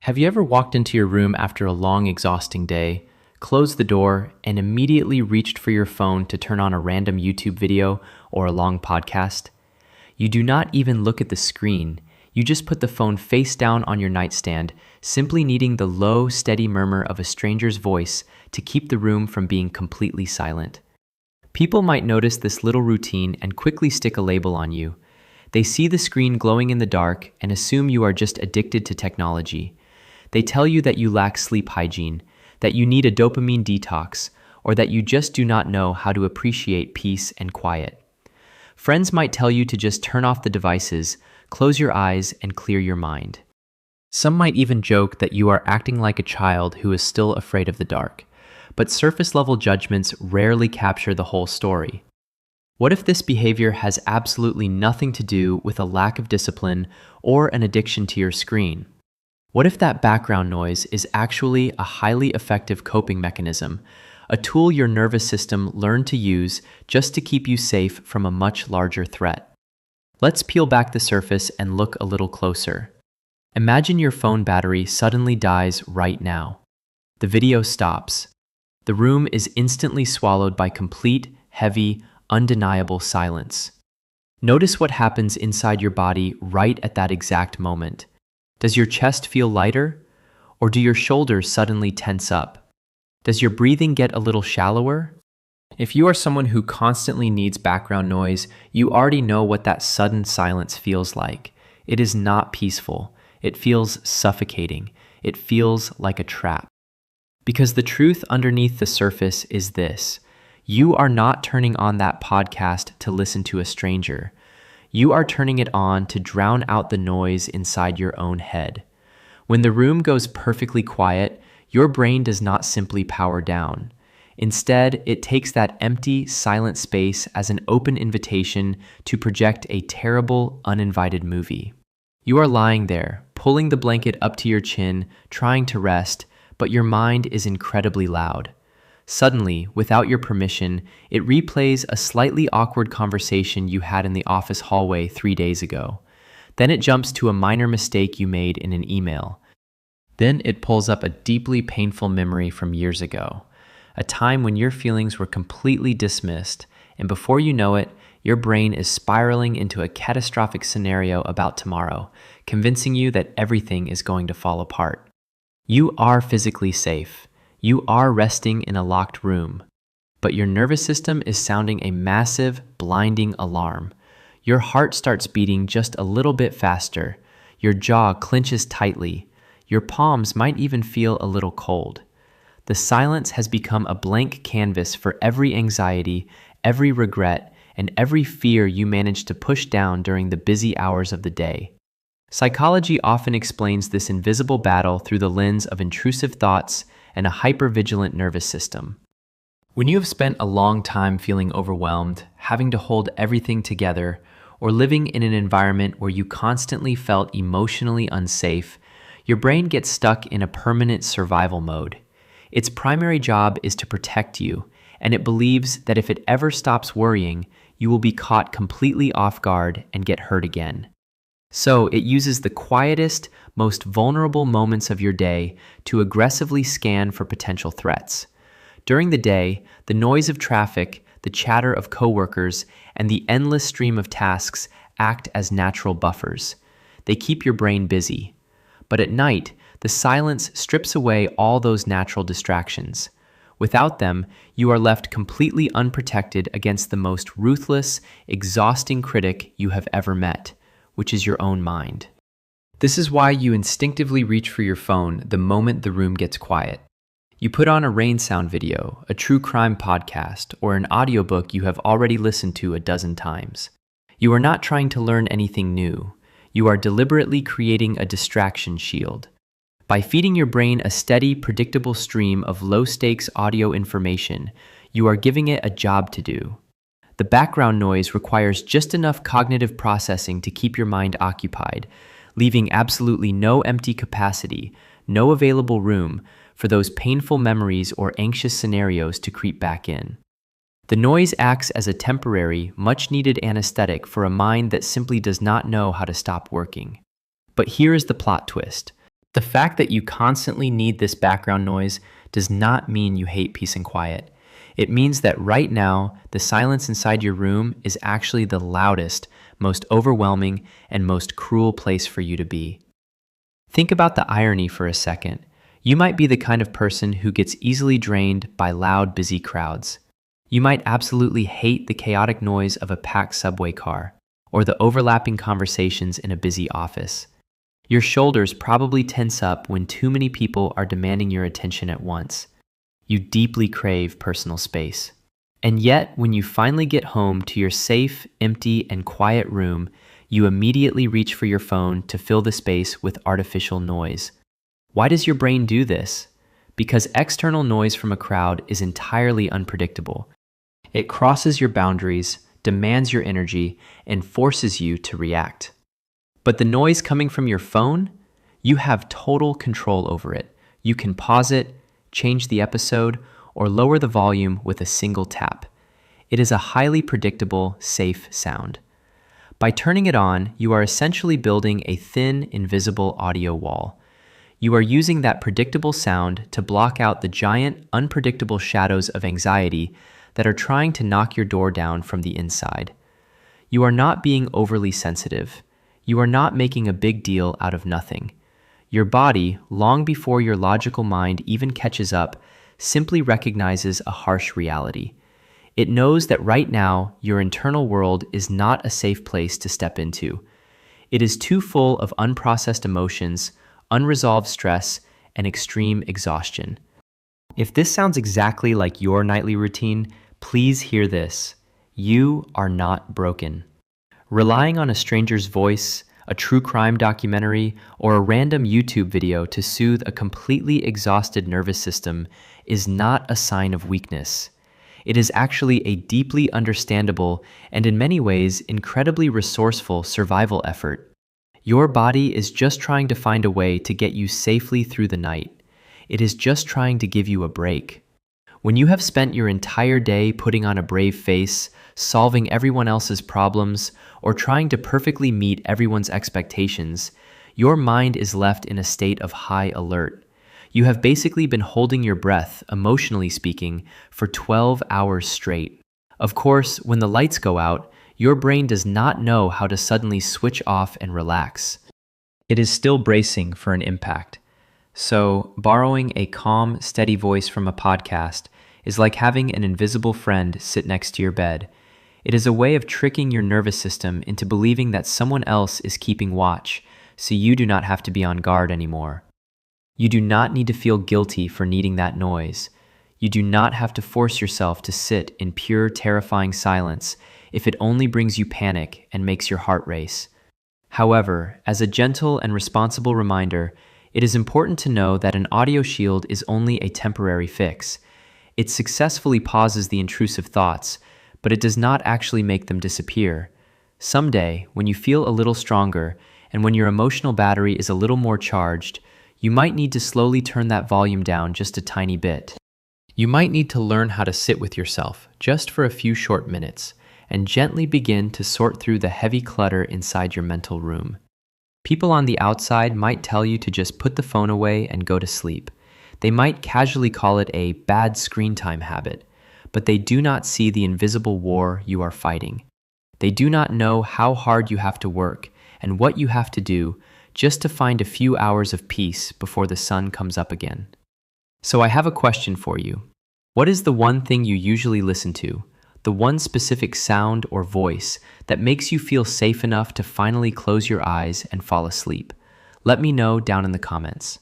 Have you ever walked into your room after a long, exhausting day, closed the door, and immediately reached for your phone to turn on a random YouTube video or a long podcast? You do not even look at the screen. You just put the phone face down on your nightstand, simply needing the low, steady murmur of a stranger's voice to keep the room from being completely silent. People might notice this little routine and quickly stick a label on you. They see the screen glowing in the dark and assume you are just addicted to technology. They tell you that you lack sleep hygiene, that you need a dopamine detox, or that you just do not know how to appreciate peace and quiet. Friends might tell you to just turn off the devices, close your eyes, and clear your mind. Some might even joke that you are acting like a child who is still afraid of the dark, but surface-level judgments rarely capture the whole story. What if this behavior has absolutely nothing to do with a lack of discipline or an addiction to your screen? What if that background noise is actually a highly effective coping mechanism, a tool your nervous system learned to use just to keep you safe from a much larger threat? Let's peel back the surface and look a little closer. Imagine your phone battery suddenly dies right now. The video stops. The room is instantly swallowed by complete, heavy, undeniable silence. Notice what happens inside your body right at that exact moment. Does your chest feel lighter? Or do your shoulders suddenly tense up? Does your breathing get a little shallower? If you are someone who constantly needs background noise, you already know what that sudden silence feels like. It is not peaceful. It feels suffocating. It feels like a trap. Because the truth underneath the surface is this: you are not turning on that podcast to listen to a stranger. You are turning it on to drown out the noise inside your own head. When the room goes perfectly quiet, your brain does not simply power down. Instead, it takes that empty, silent space as an open invitation to project a terrible, uninvited movie. You are lying there, pulling the blanket up to your chin, trying to rest, but your mind is incredibly loud. Suddenly, without your permission, it replays a slightly awkward conversation you had in the office hallway 3 days ago. Then it jumps to a minor mistake you made in an email. Then it pulls up a deeply painful memory from years ago, a time when your feelings were completely dismissed, and before you know it, your brain is spiraling into a catastrophic scenario about tomorrow, convincing you that everything is going to fall apart. You are physically safe. You are resting in a locked room, but your nervous system is sounding a massive, blinding alarm. Your heart starts beating just a little bit faster. Your jaw clenches tightly. Your palms might even feel a little cold. The silence has become a blank canvas for every anxiety, every regret, and every fear you managed to push down during the busy hours of the day. Psychology often explains this invisible battle through the lens of intrusive thoughts and a hypervigilant nervous system. When you have spent a long time feeling overwhelmed, having to hold everything together, or living in an environment where you constantly felt emotionally unsafe, your brain gets stuck in a permanent survival mode. Its primary job is to protect you, and it believes that if it ever stops worrying, you will be caught completely off guard and get hurt again. So it uses the quietest, most vulnerable moments of your day to aggressively scan for potential threats. During the day, the noise of traffic, the chatter of coworkers, and the endless stream of tasks act as natural buffers. They keep your brain busy. But at night, the silence strips away all those natural distractions. Without them, you are left completely unprotected against the most ruthless, exhausting critic you have ever met, which is your own mind. This is why you instinctively reach for your phone the moment the room gets quiet. You put on a rain sound video, a true crime podcast, or an audiobook you have already listened to a dozen times. You are not trying to learn anything new. You are deliberately creating a distraction shield. By feeding your brain a steady, predictable stream of low-stakes audio information, you are giving it a job to do. The background noise requires just enough cognitive processing to keep your mind occupied, leaving absolutely no empty capacity, no available room for those painful memories or anxious scenarios to creep back in. The noise acts as a temporary, much-needed anesthetic for a mind that simply does not know how to stop working. But here is the plot twist. The fact that you constantly need this background noise does not mean you hate peace and quiet. It means that right now, the silence inside your room is actually the loudest, most overwhelming, and most cruel place for you to be. Think about the irony for a second. You might be the kind of person who gets easily drained by loud, busy crowds. You might absolutely hate the chaotic noise of a packed subway car, or the overlapping conversations in a busy office. Your shoulders probably tense up when too many people are demanding your attention at once. You deeply crave personal space. And yet, when you finally get home to your safe, empty, and quiet room, you immediately reach for your phone to fill the space with artificial noise. Why does your brain do this? Because external noise from a crowd is entirely unpredictable. It crosses your boundaries, demands your energy, and forces you to react. But the noise coming from your phone, you have total control over it. You can pause it, change the episode, or lower the volume with a single tap. It is a highly predictable, safe sound. By turning it on, you are essentially building a thin, invisible audio wall. You are using that predictable sound to block out the giant, unpredictable shadows of anxiety that are trying to knock your door down from the inside. You are not being overly sensitive. You are not making a big deal out of nothing. Your body, long before your logical mind even catches up, simply recognizes a harsh reality. It knows that right now, your internal world is not a safe place to step into. It is too full of unprocessed emotions, unresolved stress, and extreme exhaustion. If this sounds exactly like your nightly routine, please hear this. You are not broken. Relying on a stranger's voice, a true crime documentary, or a random YouTube video to soothe a completely exhausted nervous system is not a sign of weakness. It is actually a deeply understandable and in many ways incredibly resourceful survival effort. Your body is just trying to find a way to get you safely through the night. It is just trying to give you a break. When you have spent your entire day putting on a brave face, solving everyone else's problems, or trying to perfectly meet everyone's expectations, your mind is left in a state of high alert. You have basically been holding your breath, emotionally speaking, for 12 hours straight. Of course, when the lights go out, your brain does not know how to suddenly switch off and relax. It is still bracing for an impact. So, borrowing a calm, steady voice from a podcast is like having an invisible friend sit next to your bed. It is a way of tricking your nervous system into believing that someone else is keeping watch, so you do not have to be on guard anymore. You do not need to feel guilty for needing that noise. You do not have to force yourself to sit in pure, terrifying silence if it only brings you panic and makes your heart race. However, as a gentle and responsible reminder, it is important to know that an audio shield is only a temporary fix. It successfully pauses the intrusive thoughts, but it does not actually make them disappear. Someday, when you feel a little stronger and when your emotional battery is a little more charged, you might need to slowly turn that volume down just a tiny bit. You might need to learn how to sit with yourself just for a few short minutes and gently begin to sort through the heavy clutter inside your mental room. People on the outside might tell you to just put the phone away and go to sleep. They might casually call it a bad screen time habit, but they do not see the invisible war you are fighting. They do not know how hard you have to work and what you have to do just to find a few hours of peace before the sun comes up again. So I have a question for you. What is the one thing you usually listen to, the one specific sound or voice that makes you feel safe enough to finally close your eyes and fall asleep? Let me know down in the comments.